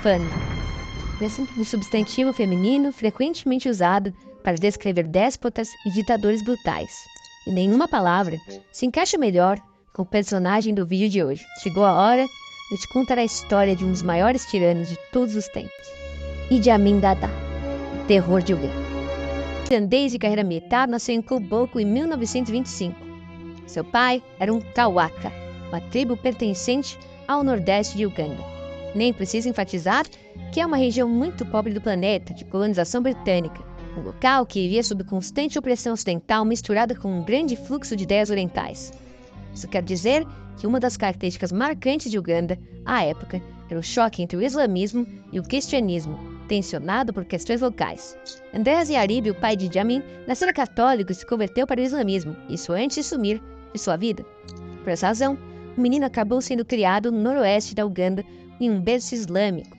Infame, um substantivo feminino frequentemente usado para descrever déspotas e ditadores brutais. E nenhuma palavra se encaixa melhor com o personagem do vídeo de hoje. Chegou a hora de te contar a história de um dos maiores tiranos de todos os tempos. Idi Amin Dada, o terror de Uganda. Ugandês de carreira militar, nasceu em Koboko em 1925. Seu pai era um Kawaka, uma tribo pertencente ao nordeste de Uganda. Nem preciso enfatizar que é uma região muito pobre do planeta, de colonização britânica, um local que vivia sob constante opressão ocidental misturada com um grande fluxo de ideias orientais. Isso quer dizer que uma das características marcantes de Uganda, à época, era o choque entre o islamismo e o cristianismo, tensionado por questões locais. Andreas Yaribe, o pai de Idi Amin, nasceu católico e se converteu para o islamismo, isso antes de sumir de sua vida. Por essa razão, o menino acabou sendo criado no noroeste da Uganda em um berço islâmico.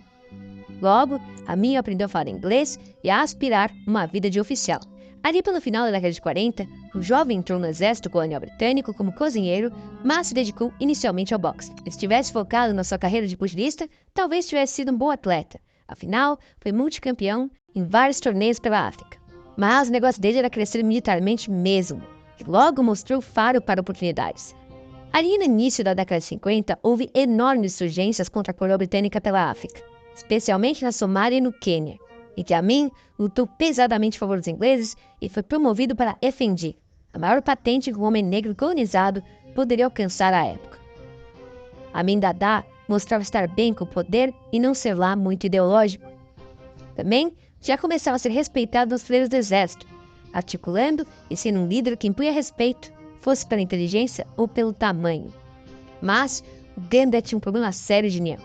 Logo, Amin aprendeu a falar inglês e a aspirar uma vida de oficial. Ali pelo final da década de 40, o jovem entrou no exército colonial britânico como cozinheiro, mas se dedicou inicialmente ao boxe. Se tivesse focado na sua carreira de pugilista, talvez tivesse sido um bom atleta. Afinal, foi multicampeão em vários torneios pela África. Mas o negócio dele era crescer militarmente mesmo, e logo mostrou faro para oportunidades. Ali no início da década de 50, houve enormes insurgências contra a coroa britânica pela África, especialmente na Somália e no Quênia. Idi Amin lutou pesadamente a favor dos ingleses e foi promovido para Effendi, a maior patente que um homem negro colonizado poderia alcançar à época. Amin Dada mostrava estar bem com o poder e não ser lá muito ideológico. Também já começava a ser respeitado nos fileiros do exército, articulando e sendo um líder que impunha respeito, fosse pela inteligência ou pelo tamanho. Mas Uganda tinha um problema sério de união.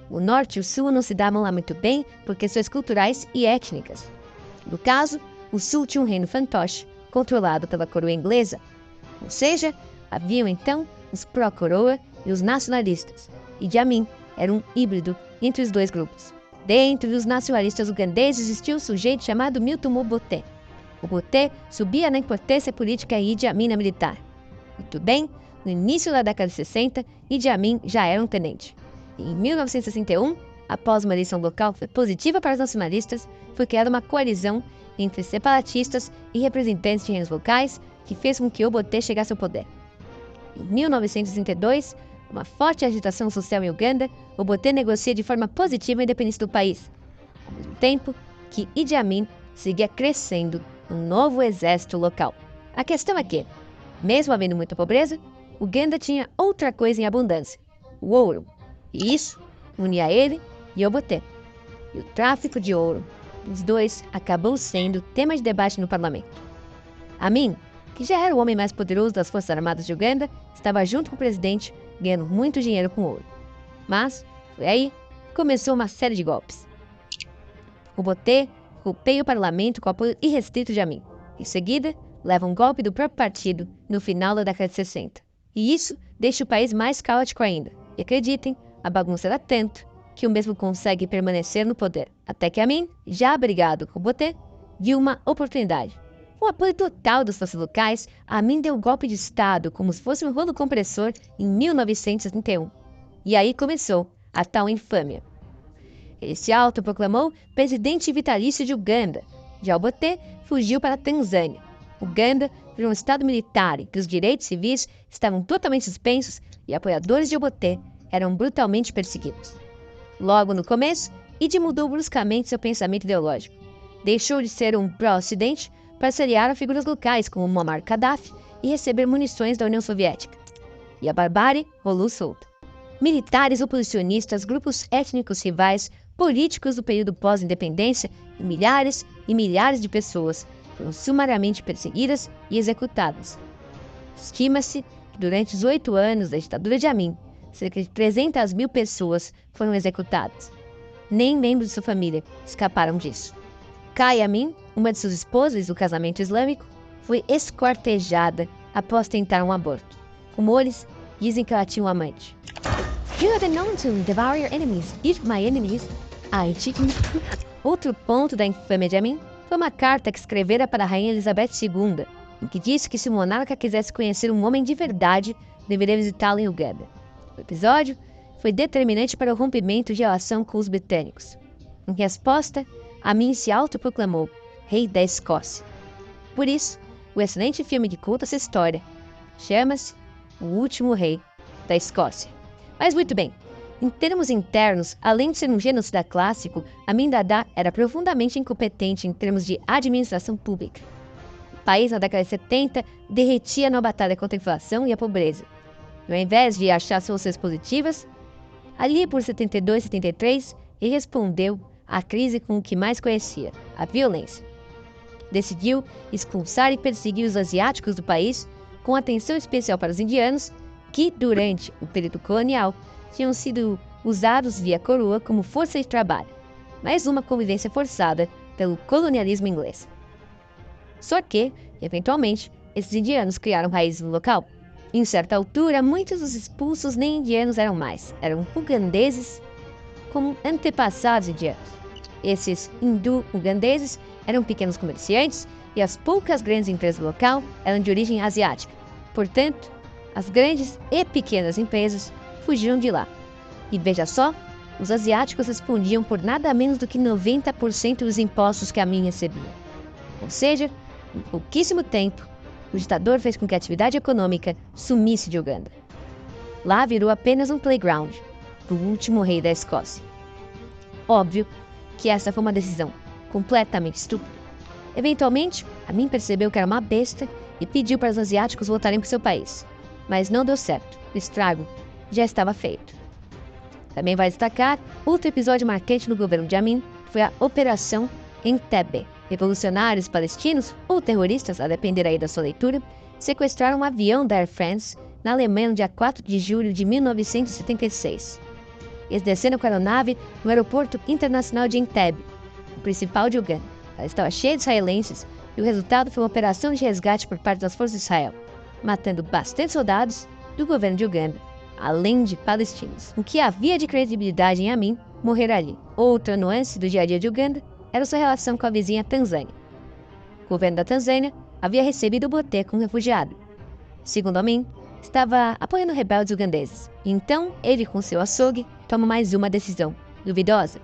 O norte e o sul não se davam lá muito bem por questões culturais e étnicas. No caso, o sul tinha um reino fantoche, controlado pela coroa inglesa. Ou seja, haviam então os pró-coroa e os nacionalistas. Idi Amin era um híbrido entre os dois grupos. Dentro dos nacionalistas ugandeses existia um sujeito chamado Milton Obote. Obote subia na importância política e Idi Amin na militar. Muito bem, no início da década de 60, Idi Amin já era um tenente. Em 1961, após uma eleição local positiva para os nacionalistas, foi criada uma coalizão entre separatistas e representantes de reinos locais que fez com que Obote chegasse ao poder. Em 1962, uma forte agitação social em Uganda, Obote negocia de forma positiva a independência do país, ao mesmo tempo que Idi Amin seguia crescendo um novo exército local. A questão é que, mesmo havendo muita pobreza, Uganda tinha outra coisa em abundância: o ouro. E isso unia ele e Obote. E o tráfico de ouro, os dois, acabou sendo tema de debate no parlamento. Amin, que já era o homem mais poderoso das Forças Armadas de Uganda, estava junto com o presidente, ganhando muito dinheiro com ouro. Mas foi aí que começou uma série de golpes. Obote golpeia o parlamento com apoio irrestrito de Amin. Em seguida, leva um golpe do próprio partido no final da década de 60. E isso deixa o país mais caótico ainda. E acreditem, a bagunça era tanto que o mesmo consegue permanecer no poder. Até que Amin, já brigado com Obote, viu uma oportunidade. Com o apoio total das forças locais, Amin deu um golpe de Estado como se fosse um rolo compressor em 1971. E aí começou a tal infâmia. Ele se autoproclamou presidente vitalício de Uganda. Já Obote fugiu para a Tanzânia. Uganda virou um estado militar em que os direitos civis estavam totalmente suspensos e apoiadores de Obote eram brutalmente perseguidos. Logo no começo, Idi mudou bruscamente seu pensamento ideológico. Deixou de ser um pró-ocidente para se aliar a figuras locais como Muammar Gaddafi e receber munições da União Soviética. E a barbárie rolou solta. Militares oposicionistas, grupos étnicos rivais, políticos do período pós-independência e milhares de pessoas foram sumariamente perseguidas e executadas. Estima-se que durante os 8 anos da ditadura de Amin, cerca de 300 mil pessoas foram executadas. Nem membros de sua família escaparam disso. Kai Amin, uma de suas esposas do casamento islâmico, foi esquartejada após tentar um aborto. Rumores dizem que ela tinha um amante. You are known to devour your enemies. Eat my enemies. I chicken. Outro ponto da infâmia de Amin foi uma carta que escrevera para a rainha Elizabeth II, em que disse que se o monarca quisesse conhecer um homem de verdade, deveria visitá-lo em Uganda. O episódio foi determinante para o rompimento de relação com os britânicos. Em resposta, Amin se autoproclamou rei da Escócia. Por isso, o excelente filme que conta essa história chama-se O Último Rei da Escócia. Mas muito bem, em termos internos, além de ser um genocida clássico, Amin Dada era profundamente incompetente em termos de administração pública. O país, na década de 70, derretia na batalha contra a inflação e a pobreza. E ao invés de achar soluções positivas, ali por 72 e 73, ele respondeu à crise com o que mais conhecia, a violência. Decidiu expulsar e perseguir os asiáticos do país, com atenção especial para os indianos, que, durante o período colonial, tinham sido usados via coroa como força de trabalho, mais uma convivência forçada pelo colonialismo inglês. Só que, eventualmente, esses indianos criaram raízes no local. Em certa altura, muitos dos expulsos nem indianos eram mais, eram ugandeses como antepassados indianos. Esses hindu-ugandeses eram pequenos comerciantes e as poucas grandes empresas do local eram de origem asiática. Portanto, as grandes e pequenas empresas fugiram de lá. E veja só, os asiáticos respondiam por nada menos do que 90% dos impostos que Amin recebia. Ou seja, em pouquíssimo tempo, o ditador fez com que a atividade econômica sumisse de Uganda. Lá virou apenas um playground do último rei da Escócia. Óbvio que essa foi uma decisão completamente estúpida. Eventualmente, Amin percebeu que era uma besta e pediu para os asiáticos voltarem para o seu país. Mas não deu certo, o estrago já estava feito. Também vai destacar outro episódio marcante no governo de Amin, foi a Operação Entebbe. Revolucionários palestinos, ou terroristas, a depender aí da sua leitura, sequestraram um avião da Air France na Alemanha no dia 4 de julho de 1976. Eles desceram com a aeronave no aeroporto internacional de Entebbe, o principal de Uganda. Ela estava cheia de israelenses e o resultado foi uma operação de resgate por parte das forças de Israel, matando bastante soldados do governo de Uganda, além de palestinos. O que havia de credibilidade em Amin morrer ali. Outra nuance do dia a dia de Uganda era sua relação com a vizinha Tanzânia. O governo da Tanzânia havia recebido o Obote como refugiado. Segundo Amin, estava apoiando rebeldes ugandeses. Então, ele com seu açougue toma mais uma decisão duvidosa.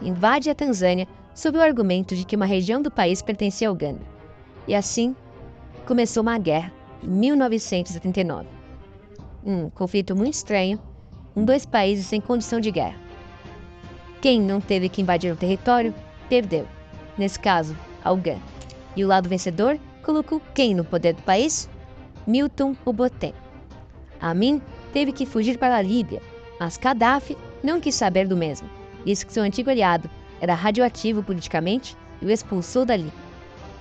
Invade a Tanzânia sob o argumento de que uma região do país pertencia a Uganda. E assim, começou uma guerra em 1979. Um conflito muito estranho, com dois países sem condição de guerra. Quem não teve que invadir o território, perdeu. Nesse caso, a Uganda. E o lado vencedor colocou quem no poder do país? Milton Obote. Amin teve que fugir para a Líbia, mas Gaddafi não quis saber do mesmo. Disse que seu antigo aliado era radioativo politicamente e o expulsou dali.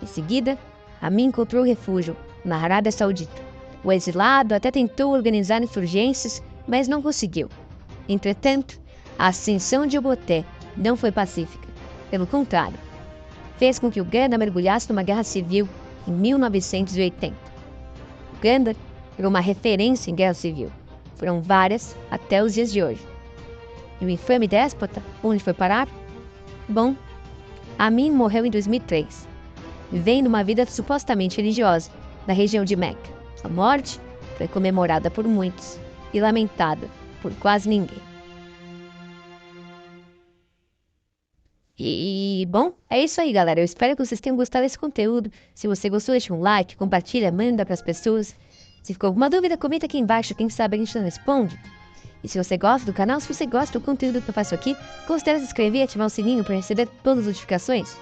Em seguida, Amin encontrou refúgio na Arábia Saudita. O exilado até tentou organizar insurgências, mas não conseguiu. Entretanto, a ascensão de Obote não foi pacífica. Pelo contrário, fez com que Uganda mergulhasse numa guerra civil em 1980. Uganda virou uma referência em guerra civil. Foram várias até os dias de hoje. E o infame déspota, onde foi parar? Bom, Amin morreu em 2003, vivendo uma vida supostamente religiosa na região de Meca. A morte foi comemorada por muitos e lamentada por quase ninguém. Bom, é isso aí, galera. Eu espero que vocês tenham gostado desse conteúdo. Se você gostou, deixa um like, compartilha, manda para as pessoas. Se ficou alguma dúvida, comenta aqui embaixo. Quem sabe a gente não responde. E se você gosta do canal, se você gosta do conteúdo que eu faço aqui, considere se inscrever e ativar o sininho para receber todas as notificações.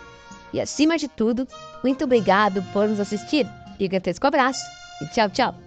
E acima de tudo, muito obrigado por nos assistir. Gigantesco abraço e tchau, tchau!